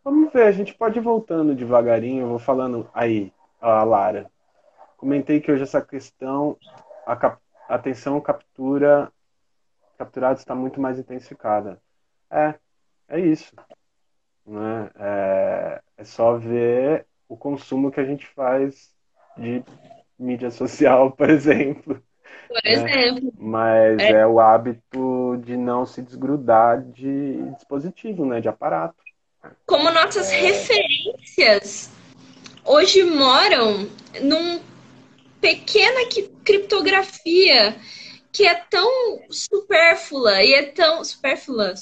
Vamos ver, a gente pode ir voltando devagarinho, eu vou falando aí, a Lara. Comentei que hoje essa questão, a atenção capturada está muito mais intensificada. É, é isso, né? É só ver o consumo que a gente faz de mídia social, por exemplo, Por né? exemplo, Mas é, é o hábito de não se desgrudar de dispositivo, né? De aparato. como nossas referências hoje moram num pequena criptografia que é tão supérflua e é tão Supérflua.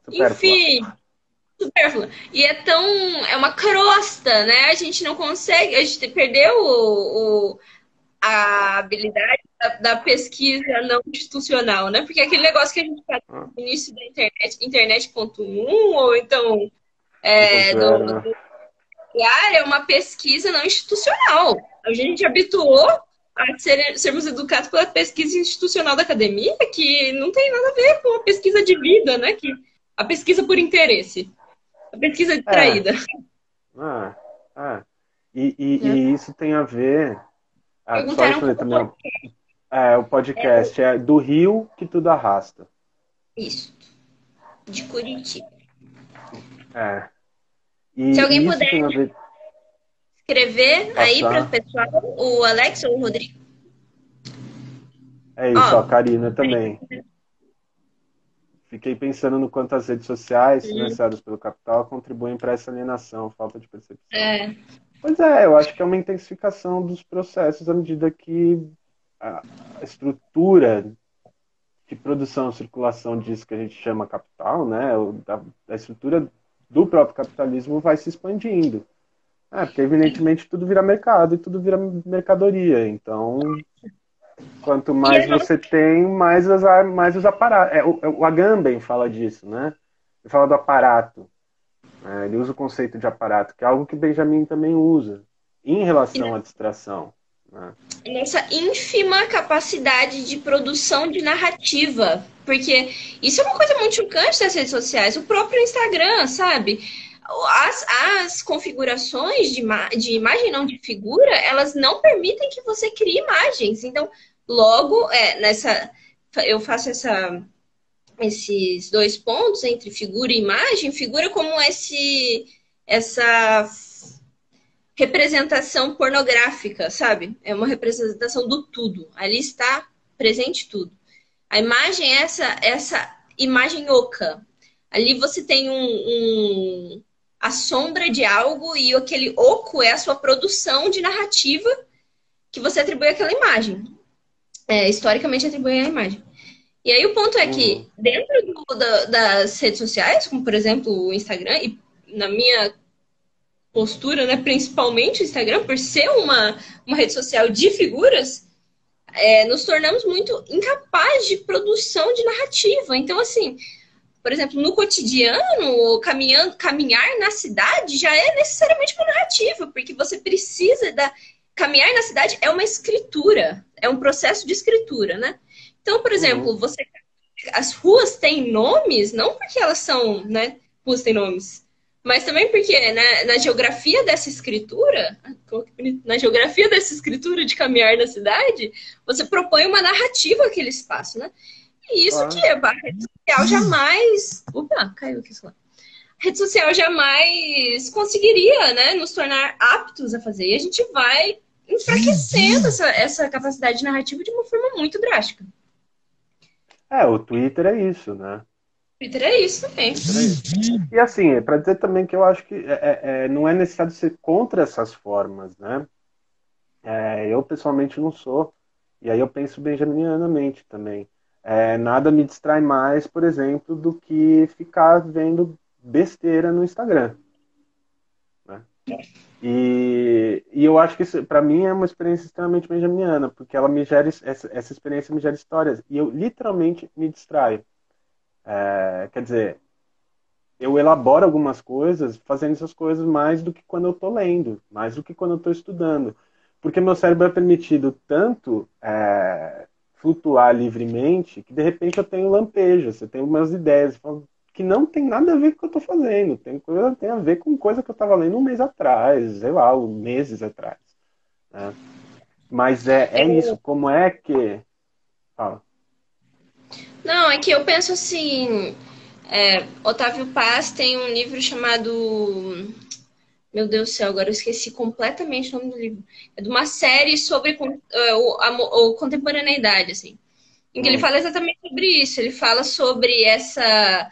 enfim, supérflua. E é tão. É uma crosta, né? A gente não consegue. A gente perdeu a habilidade da pesquisa não institucional, né? Porque aquele negócio que a gente faz Ah, no início da internet, internet.1, ou então do 1.0, né? área, é uma pesquisa não institucional. A gente habituou a sermos educados pela pesquisa institucional da academia, que não tem nada a ver com a pesquisa de vida, né? Que, a pesquisa por interesse. A pesquisa É, distraída. é, é. E, Né? e isso tem a ver. Ah, só Perguntaram responder como também, foi. ó. O podcast é do Rio que tudo arrasta. Isso, de Curitiba. É. Se E alguém isso puder tem a ver escrever aí para o passar. pessoal, o Alex ou o Rodrigo. É isso, ó, Ó, Karina também. Fiquei pensando no quanto as redes sociais, financiadas pelo capital, contribuem para essa alienação, falta de percepção. é, Pois é, eu acho que é uma intensificação dos processos à medida que a estrutura de produção, circulação disso que a gente chama capital, né, a estrutura do próprio capitalismo vai se expandindo. Porque evidentemente tudo vira mercado e tudo vira mercadoria. Então, quanto e mais a nossa, você tem, mais os aparatos. O Agamben fala disso, né? Ele fala do aparato. Né? Ele usa o conceito de aparato, que é algo que Benjamin também usa, em relação à distração. Né? nossa ínfima capacidade de produção de narrativa. Porque isso é uma coisa muito chocante das redes sociais. O próprio Instagram, sabe? As configurações de imagem, não de figura, elas não permitem que você crie imagens. Então, logo, eu faço esses dois pontos entre figura e imagem, figura como essa representação pornográfica, sabe? É uma representação do tudo. Ali está presente tudo. A imagem é essa imagem oca. Ali você tem a sombra de algo e aquele oco é a sua produção de narrativa que você atribui àquela imagem. Historicamente atribui à imagem. E aí o ponto é que Uhum. dentro das redes sociais, como por exemplo o Instagram, e na minha postura, né, principalmente o Instagram, por ser uma rede social de figuras, nos tornamos muito incapazes de produção de narrativa. Então, assim, por exemplo, no cotidiano, caminhar na cidade já é necessariamente uma narrativa, porque você precisa da. Caminhar na cidade é uma escritura, é um processo de escritura, né? Então, por Uhum. exemplo, as ruas têm nomes, não porque elas são, né? Ruas têm nomes, mas também porque na geografia dessa escritura, na geografia dessa escritura de caminhar na cidade, você propõe uma narrativa àquele espaço, né? E isso que Claro. a rede social jamais. Opa, caiu aqui só. A rede social jamais conseguiria, né, nos tornar aptos a fazer. E a gente vai enfraquecendo essa capacidade narrativa de uma forma muito drástica. O Twitter é isso, né? Twitter é isso também. Twitter é isso. E assim, para dizer também que eu acho que não é necessário ser contra essas formas, né? Eu pessoalmente não sou, e aí eu penso benjaminianamente também. Nada me distrai mais, por exemplo, do que ficar vendo besteira no Instagram, né? E eu acho que isso, para mim, é uma experiência extremamente benjaminiana, porque ela me gera, essa experiência me gera histórias, e eu literalmente me distraio. Quer dizer, eu elaboro algumas coisas fazendo essas coisas mais do que quando eu estou lendo, mais do que quando eu estou estudando. Porque meu cérebro é permitido tanto flutuar livremente que de repente eu tenho lampejos, eu tenho umas ideias. Eu falo, o que não tem nada a ver com o que eu estou fazendo. Tem a ver com coisa que eu estava lendo um mês atrás, sei lá, meses atrás. Né? Mas é isso. Como é que... Fala. Não, é que eu penso assim. Otávio Paz tem um livro chamado. Meu Deus do céu, agora eu esqueci completamente o nome do livro. É de uma série sobre o contemporaneidade, assim. Em que ele fala exatamente sobre isso. Ele fala sobre essa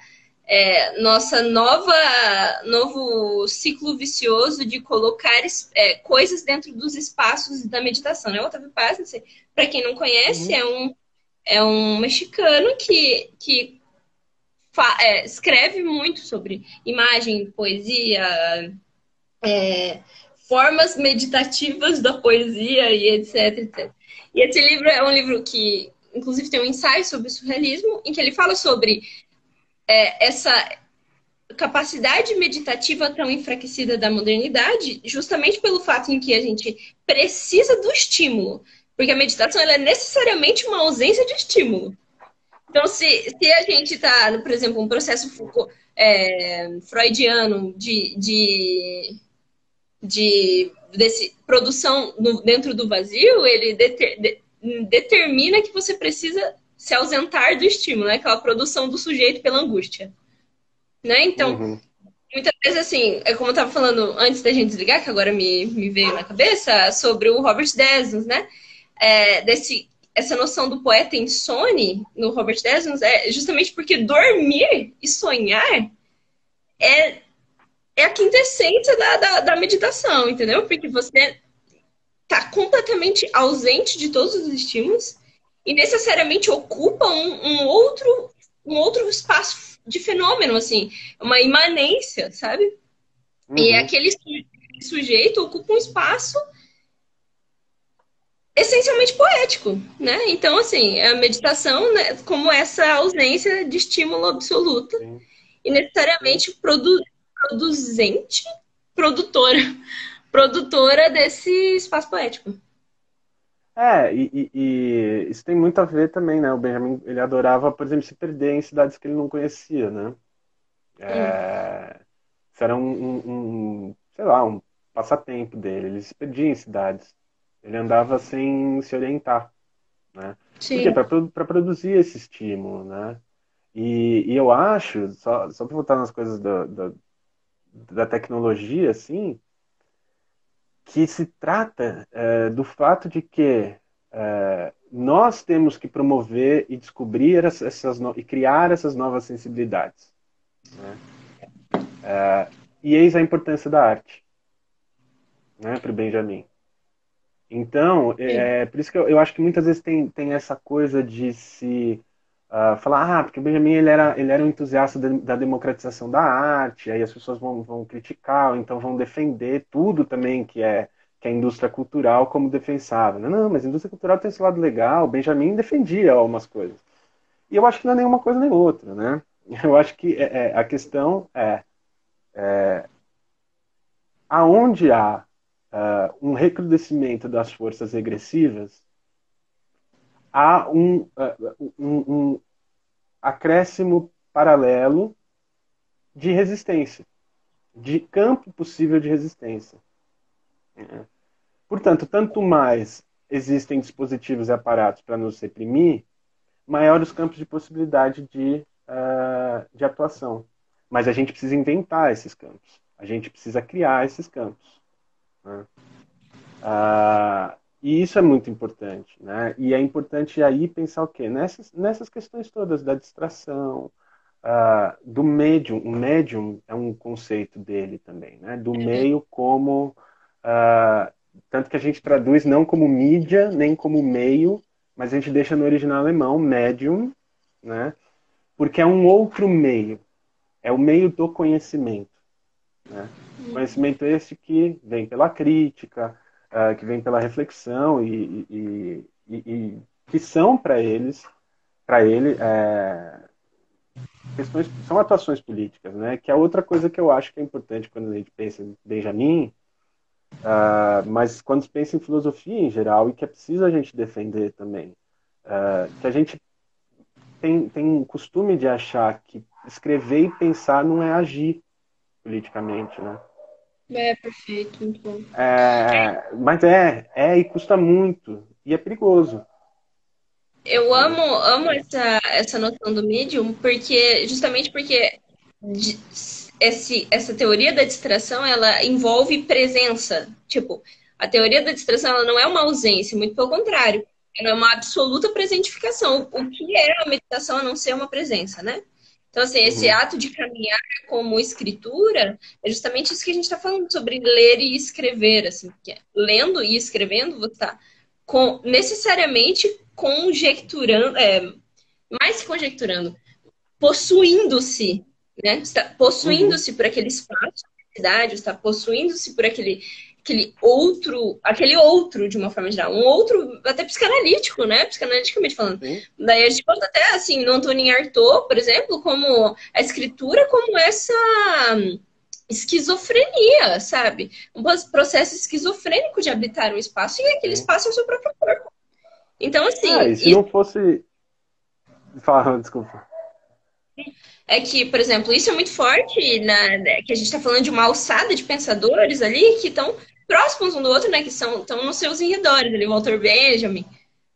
nossa novo ciclo vicioso de colocar coisas dentro dos espaços da meditação. Né? O Otávio Paz, para quem não conhece, é um mexicano que escreve muito sobre imagem, poesia, formas meditativas da poesia e etc, etc. E esse livro é um livro que, inclusive, tem um ensaio sobre o surrealismo, em que ele fala sobre essa capacidade meditativa tão enfraquecida da modernidade, justamente pelo fato em que a gente precisa do estímulo. Porque a meditação ela é necessariamente uma ausência de estímulo. Então, se a gente está, por exemplo, um processo freudiano desse produção dentro do vazio, ele determina que você precisa se ausentar do estímulo, né? Aquela produção do sujeito pela angústia. Né? Então, muitas vezes, assim, é como eu estava falando antes da gente desligar, que agora me veio na cabeça, sobre o Robert Desnos, né? Essa noção do poeta insone no Robert Desnos é justamente porque dormir e sonhar é a quintessência da meditação, entendeu? Porque você está completamente ausente de todos os estímulos e necessariamente ocupa um outro espaço de fenômeno, assim, uma imanência, sabe? E aquele sujeito ocupa um espaço essencialmente poético, né? Então, assim, a meditação, né, como essa ausência de estímulo absoluta e necessariamente produzente, produtora desse espaço poético. E isso tem muito a ver também, né? O Benjamin, ele adorava, por exemplo, se perder em cidades que ele não conhecia, né? Isso era sei lá, um passatempo dele. Ele se perdia em cidades. Ele andava sem se orientar, né? Por quê? Sim. Para produzir esse estímulo, né? E eu acho, só para voltar nas coisas da tecnologia, assim, que se trata do fato de que nós temos que promover e descobrir e criar essas novas sensibilidades. Né? E eis a importância da arte, né, para o Benjamin. Então, por isso que eu acho que muitas vezes tem essa coisa de se falar, porque o Benjamin ele era um entusiasta da democratização da arte, aí as pessoas vão criticar, ou então vão defender tudo também que é indústria cultural como defensável. Não, mas a indústria cultural tem esse lado legal, o Benjamin defendia algumas coisas. E eu acho que não é nenhuma coisa nem outra, né? Eu acho que a questão aonde há um recrudescimento das forças regressivas, há um acréscimo paralelo de resistência, de campo possível de resistência. Portanto, tanto mais existem dispositivos e aparatos para nos reprimir, maior os campos de possibilidade de atuação. Mas a gente precisa inventar esses campos. A gente precisa criar esses campos. Né? E isso é muito importante. Né? E é importante aí pensar o quê? Nessas questões todas da distração, do médium. O médium é um conceito dele também. Né? Do meio como... tanto que a gente traduz não como mídia, nem como meio, mas a gente deixa no original alemão, medium, né? Porque é um outro meio. É o meio do conhecimento. Né? Conhecimento esse que vem pela crítica, que vem pela reflexão e que são para ele, questões, são atuações políticas, né? Que é outra coisa que eu acho que é importante quando a gente pensa em Benjamin, mas quando se pensa em filosofia em geral, e que é preciso a gente defender também, que a gente tem um costume de achar que escrever e pensar não é agir politicamente, né? É, perfeito, muito bom. Mas e custa muito, e é perigoso. Eu Né? amo essa noção do medium, justamente porque essa teoria da distração, ela envolve presença. Tipo, a teoria da distração, ela não é uma ausência, muito pelo contrário. Ela é uma absoluta presentificação. O que é a meditação a não ser uma presença, né? Então, assim, esse Uhum. ato de caminhar como escritura é justamente isso que a gente está falando sobre ler e escrever, assim. Lendo e escrevendo, você está necessariamente conjecturando, mais que conjecturando, possuindo-se, né? Está Uhum. possuindo-se por aquele espaço, cidade, está possuindo-se por aquele outro, de uma forma geral, um outro até psicanalítico, né? Psicanaliticamente falando. Sim. Daí a gente pode até, assim, no Antonin Artaud, por exemplo, como a escritura como essa esquizofrenia, sabe? Um processo esquizofrênico de habitar um espaço e aquele Sim. espaço é o seu próprio corpo. Então, assim, E se não fosse. Fala, desculpa. é que, por exemplo, isso é muito forte que a gente está falando de uma alçada de pensadores ali que estão próximos um do outro, né? Que estão nos seus enredores, ali, Walter Benjamin,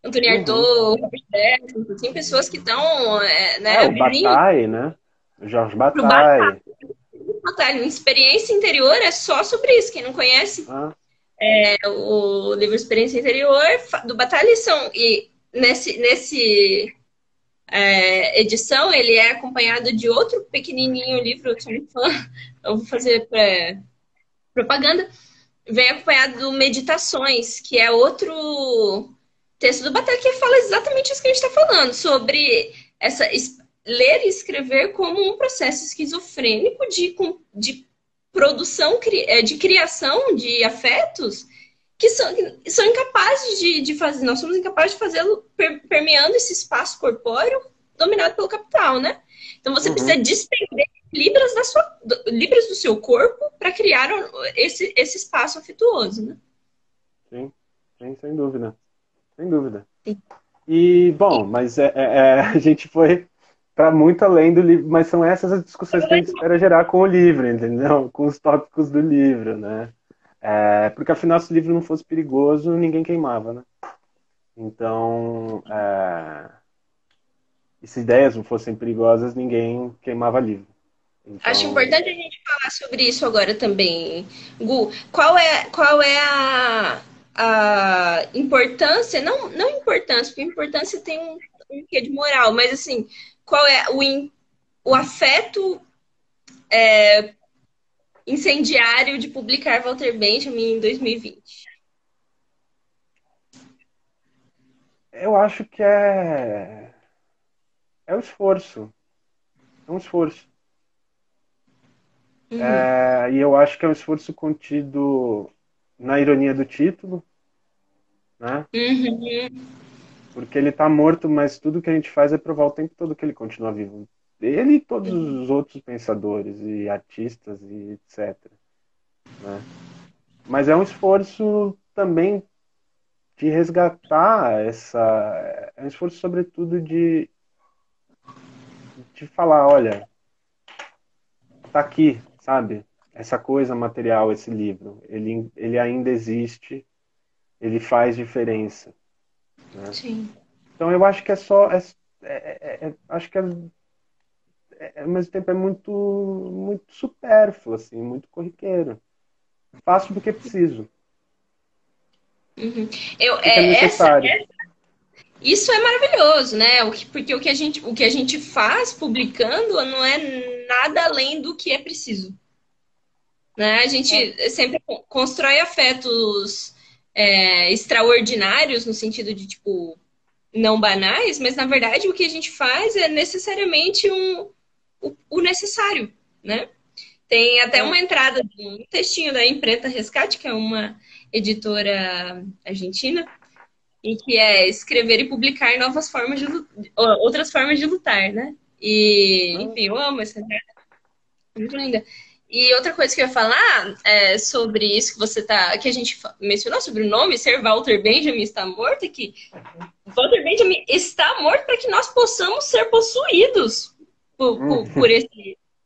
Anthony Uhum. Artaud, Robert Jefferson, assim, pessoas que estão, né, O vizinhos Bataille, né? O Jorge pro Bataille. batalha. Experiência interior é só sobre isso. Quem não conhece Ah, o livro Experiência Interior do Batalha e nesse edição, ele é acompanhado de outro pequenininho livro, eu sou muito fã, eu vou fazer propaganda, vem acompanhado do Meditações, que é outro texto do Batalha que fala exatamente isso que a gente está falando, sobre ler e escrever como um processo esquizofrênico de produção, de criação de afetos que são incapazes de fazer, nós somos incapazes de fazê-lo permeando esse espaço corpóreo dominado pelo capital, né? Então você precisa uhum. despender libras do seu corpo para criar esse espaço afetuoso, né? Sim, sim, sem dúvida. Sem dúvida. Sim. E, E, bom, mas a gente foi para muito além do livro, mas são essas as discussões que a gente espera gerar com o livro, entendeu? Com os tópicos do livro, né? Porque afinal, se o livro não fosse perigoso, ninguém queimava, né? Então, e se ideias não fossem perigosas, ninguém queimava livro. acho Então, importante a gente falar sobre isso agora também, Gu. Qual é a importância, não importância, porque importância tem um quê de moral, mas assim, qual é o afeto incendiário de publicar Walter Benjamin em 2020? eu acho que é o esforço. É um esforço. Uhum. E eu acho que é um esforço contido na ironia do título, né? Uhum. Porque ele está morto, mas tudo que a gente faz é provar o tempo todo que ele continua vivo. Ele e todos os outros pensadores e artistas e etc. Né? Mas é um esforço também de resgatar essa. É um esforço, sobretudo, de falar: olha, tá aqui, sabe? Essa coisa material, esse livro. Ele ainda existe, ele faz diferença. Né? Sim. Então eu acho que é só. Acho que ao mesmo tempo é muito, muito supérfluo, assim, muito corriqueiro. Faço porque preciso, Uhum. porque é necessário. Isso é maravilhoso, né? Porque o que a gente faz publicando não é nada além do que é preciso. Né? A É, gente sempre constrói afetos extraordinários, no sentido de, tipo, não banais, mas na verdade o que a gente faz é necessariamente o necessário, né? Tem até é, uma entrada de um textinho da Imprenta Rescate, que é uma editora argentina, em que é escrever e publicar novas formas outras formas de lutar, né? E, é, enfim, eu amo essa entrada, é muito linda. E outra coisa que eu ia falar é sobre isso que a gente mencionou sobre o nome, ser Walter Benjamin está morto, é que Walter Benjamin está morto para que nós possamos ser possuídos por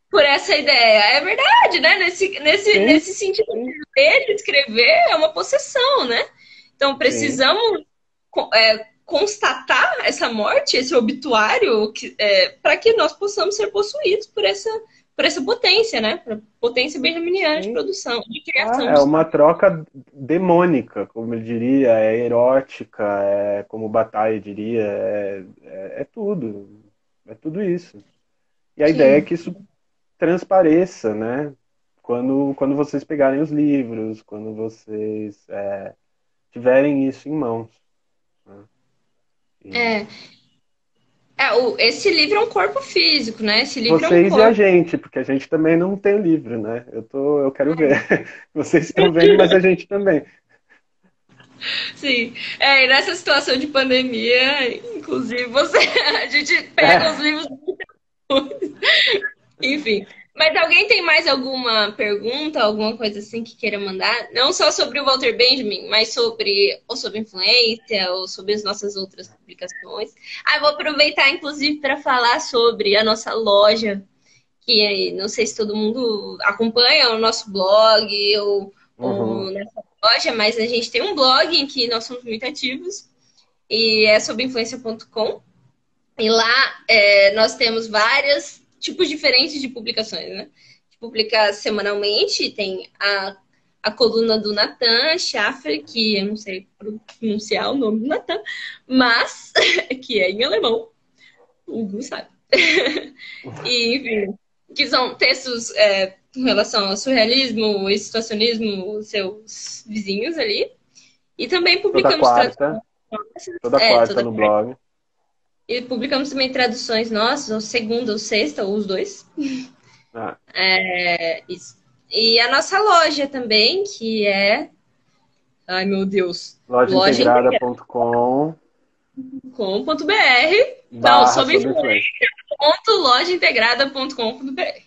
por essa ideia. É verdade, né? Sim, Nesse sentido sim, de ler, de escrever, é uma possessão, né? Então, sim. precisamos constatar essa morte, esse obituário, para que nós possamos ser possuídos por essa potência, né? Por potência benjaminiana de Sim. produção, de Ah, criação é de uma história. troca demônica, como eu diria, é erótica, é como Bataille diria, é tudo. É tudo isso. E a ideia é Sim. que isso transpareça, né? Quando vocês pegarem os livros, quando vocês tiverem isso em mãos. Né? E É, esse livro é um corpo físico, né? Esse livro é um vocês e a corpo. gente, porque a gente também não tem o livro, né? Eu quero ver. Vocês estão vendo, mas a gente também. Sim. E nessa situação de pandemia, inclusive, a gente pega os É. livros. Enfim. Mas alguém tem mais alguma pergunta, alguma coisa assim que queira mandar? Não só sobre o Walter Benjamin, mas ou sobre influência, ou sobre as nossas outras publicações. Ah, eu vou aproveitar, inclusive, para falar sobre a nossa loja, que não sei se todo mundo acompanha o nosso blog ou Uhum. nessa loja, mas a gente tem um blog em que nós somos muito ativos, e é sobre influência.com. E lá nós temos vários tipos diferentes de publicações, né? A gente publica semanalmente, tem a coluna do Natan Schaffer, que eu não sei pronunciar o nome do Natan, mas que é em alemão, o Hugo sabe. E, enfim, que são textos em relação ao surrealismo e situacionismo, seus vizinhos ali. E também Toda publicamos quarta, traduções nossas, toda quarta toda no blog. e publicamos também traduções nossas, ou segunda, ou sexta, ou os dois. Ah, Isso. E a nossa loja também, que é. Ai, meu Deus. lojaintegrada.com Lojaintegrada.com.br. Não, barra sobre sob influência. influência.lojaintegrada.com.br.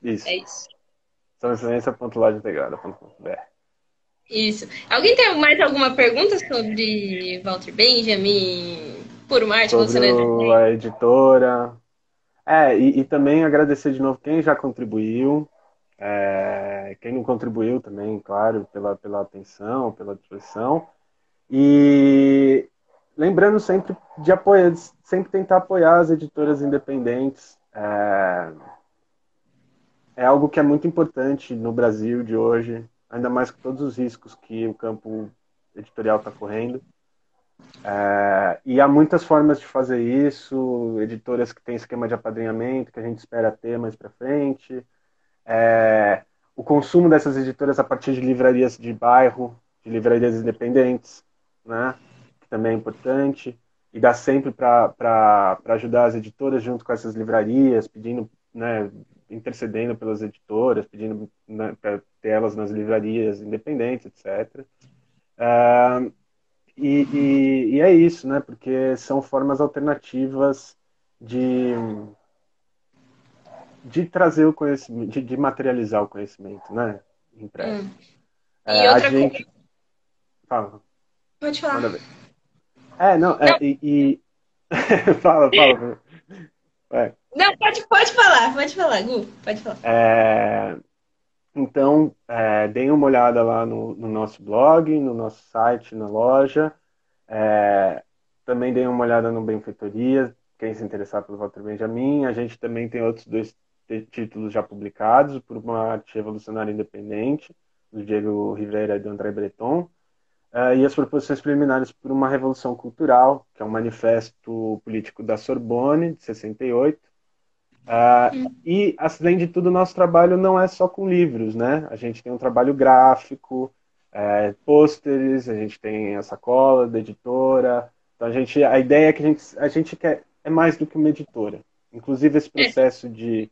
Isso. É isso. sobreinfluência.lojaintegrada.com.br. Isso. Alguém tem mais alguma pergunta sobre Walter Benjamin, Puro Marte, Sobre Revolucionário do Bem? a editora. E também agradecer de novo quem já contribuiu. Quem não contribuiu também, claro, pela atenção, pela disposição. E lembrando sempre de apoiar, sempre tentar apoiar as editoras independentes. É algo que é muito importante no Brasil de hoje, ainda mais com todos os riscos que o campo editorial está correndo. E há muitas formas de fazer isso, editoras que têm esquema de apadrinhamento, que a gente espera ter mais para frente. O consumo dessas editoras a partir de livrarias de bairro, de livrarias independentes, né? Que também é importante. E dá sempre para ajudar as editoras junto com essas livrarias, pedindo, né, intercedendo pelas editoras, pedindo, né, para ter elas nas livrarias independentes, etc. E é isso, né? Porque são formas alternativas de, de trazer o conhecimento, de materializar o conhecimento, né? Impresso. Hum. E A outra coisa. gente. Fala, Pode falar. manda ver. Não, Não, fala. É. não, pode falar, Gu, pode falar. É, então, deem uma olhada lá no nosso blog, no nosso site, na loja. Também deem uma olhada no Benfeitoria, quem se interessar pelo Walter Benjamin. A gente também tem outros dois títulos já publicados, por uma arte revolucionária independente, do Diego Rivera e do André Breton. E as proposições preliminares por uma revolução cultural, que é um manifesto político da Sorbonne, de 68. E, além de tudo, o nosso trabalho não é só com livros, né? A gente tem um trabalho gráfico, pôsteres, a gente tem a sacola da editora. Então, a ideia é que a gente quer é mais do que uma editora. Inclusive, esse É. processo de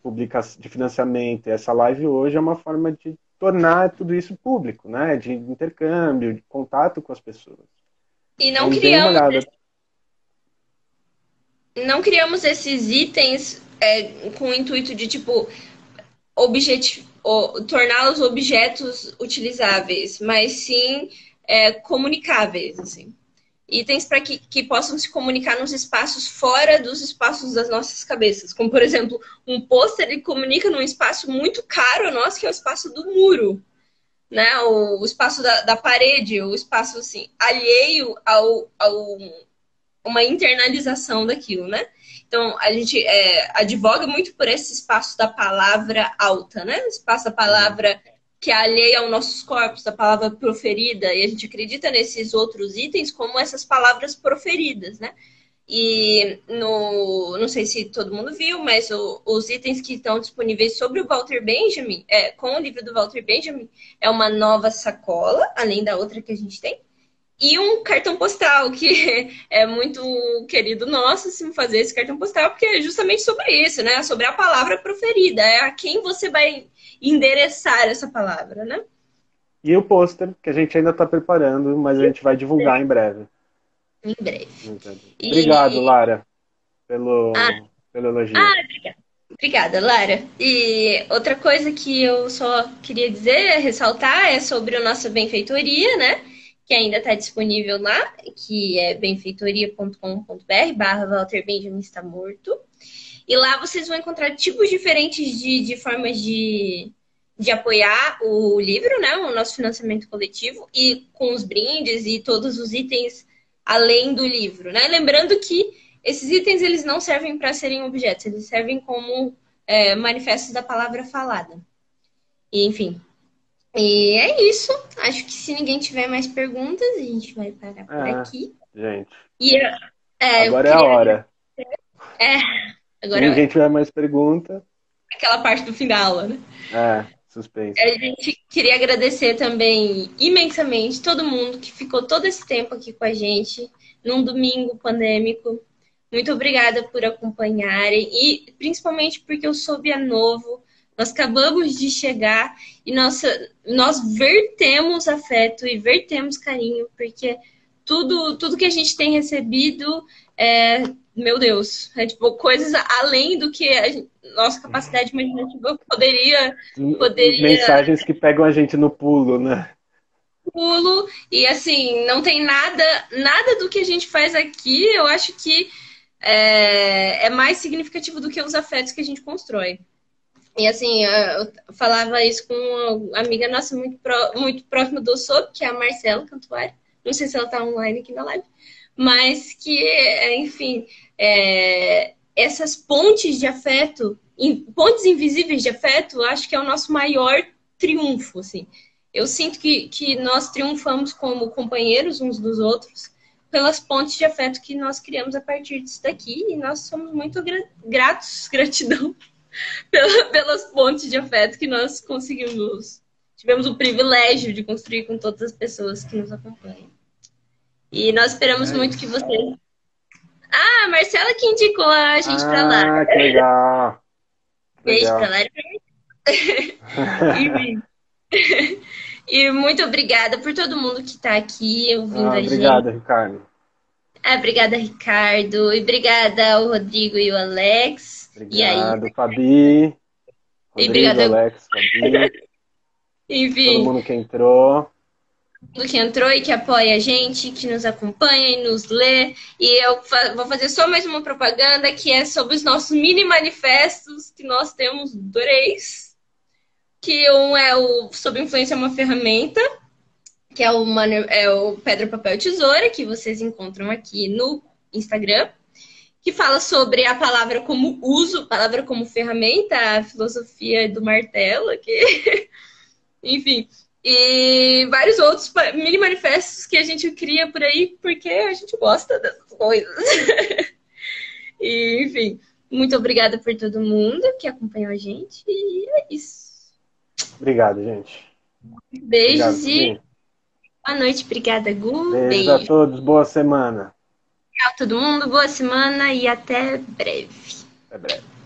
publicação, de financiamento, essa live hoje é uma forma de tornar tudo isso público, né? De intercâmbio, de contato com as pessoas. E Então, deem uma olhada. não criamos esses itens com o intuito de, tipo, torná-los objetos utilizáveis, mas sim comunicáveis, assim. itens para que possam se comunicar nos espaços fora dos espaços das nossas cabeças. Como, por exemplo, um pôster, ele comunica num espaço muito caro nosso, que é o espaço do muro, né? O espaço da parede, o espaço assim, alheio ao uma internalização daquilo, né? Então, a gente advoga muito por esse espaço da palavra alta, né? O espaço da palavra que é alheia aos nossos corpos, da palavra proferida, e a gente acredita nesses outros itens como essas palavras proferidas, né? E não sei se todo mundo viu, mas os itens que estão disponíveis sobre o Walter Benjamin, com o livro do Walter Benjamin, é uma nova sacola, além da outra que a gente tem, e um cartão postal, que é muito querido nosso, assim, fazer esse cartão postal, porque é justamente sobre isso, né? Sobre a palavra proferida, é a quem você vai endereçar essa palavra, né? E o pôster, que a gente ainda está preparando, mas a gente vai divulgar em breve. Em breve. Obrigado, Lara, pelo elogio. Obrigada, Lara. E outra coisa que eu só queria dizer, ressaltar, é sobre a nossa benfeitoria, né? Que ainda está disponível lá, que é benfeitoria.com.br/Walter Benjamin está morto. E lá vocês vão encontrar tipos diferentes de formas de apoiar o livro, né? O nosso financiamento coletivo, e com os brindes e todos os itens além do livro, né? Lembrando que esses itens, eles não servem para serem objetos, eles servem como manifestos da palavra falada. E, enfim. E é isso. Acho que se ninguém tiver mais perguntas, a gente vai parar por aqui. Gente. E, agora é a hora. Agora se ninguém tiver mais pergunta. Aquela parte do fim da aula, né? Suspense. A gente queria agradecer também imensamente todo mundo que ficou todo esse tempo aqui com a gente, num domingo pandêmico. Muito obrigada por acompanharem e principalmente porque o Sob é novo. Nós acabamos de chegar e nós vertemos afeto e vertemos carinho, porque tudo que a gente tem recebido meu Deus, tipo, coisas além do que a nossa capacidade imaginativa poderia... Mensagens que pegam a gente no pulo, né? Pulo, e assim, não tem nada do que a gente faz aqui, eu acho que é mais significativo do que os afetos que a gente constrói. E assim, eu falava isso com uma amiga nossa muito próxima do Sob, que é a Marcela Cantuária. Não sei se ela tá online aqui na live. Mas que, enfim, essas pontes de afeto, pontes invisíveis de afeto, acho que é o nosso maior triunfo, assim. Eu sinto que nós triunfamos como companheiros uns dos outros pelas pontes de afeto que nós criamos a partir disso daqui, e nós somos muito gratidão pelas pontes de afeto que nós tivemos o privilégio de construir com todas as pessoas que nos acompanham. E nós esperamos muito que vocês... a Marcela que indicou a gente pra lá. Que legal. Beijo pra lá. E muito obrigada por todo mundo que tá aqui ouvindo a gente. Obrigada, Ricardo. Obrigada, Ricardo. E obrigada ao Rodrigo e o Alex. Obrigado, Fabi. Rodrigo, obrigada, Alex, Fabi. Enfim. Todo mundo que entrou. Que entrou e que apoia a gente, que nos acompanha e nos lê. E eu vou fazer só mais uma propaganda, que é sobre os nossos mini manifestos, que nós temos 2. Que um é o Sob Influência é uma Ferramenta, que é o Pedra, Papel, Tesoura, que vocês encontram aqui no Instagram, que fala sobre a palavra como uso, palavra como ferramenta, a filosofia do martelo, que... enfim... E vários outros mini manifestos que a gente cria por aí porque a gente gosta dessas coisas. E, enfim, muito obrigada por todo mundo que acompanhou a gente. E é isso. Obrigado, gente. Beijos e boa noite. Obrigada, Gu. Beijo a todos. Boa semana. Tchau, todo mundo. Boa semana e até breve. Até breve.